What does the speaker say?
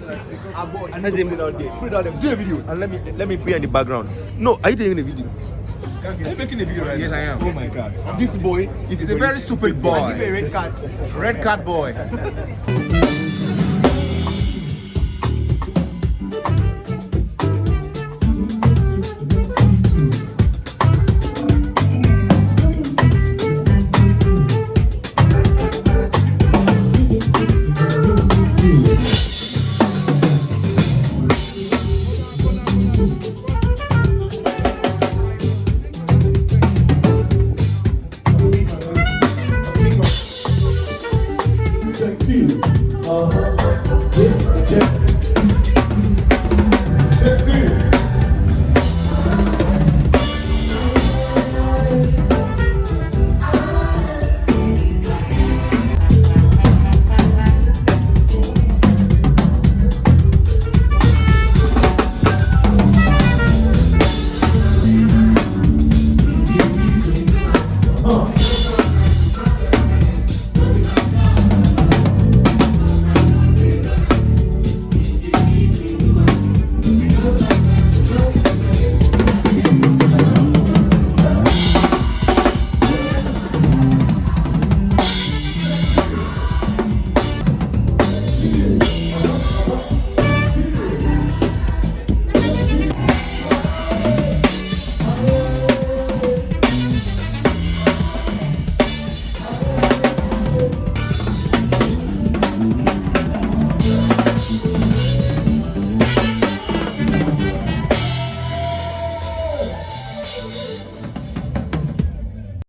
And let them put it out there. Put it out there. Do a video and let me play in the background. No, are you doing a video? Are you making a video right Yes, now? I am. Oh my god. This boy is He's a very stupid boy. Give me a red card. Red card boy.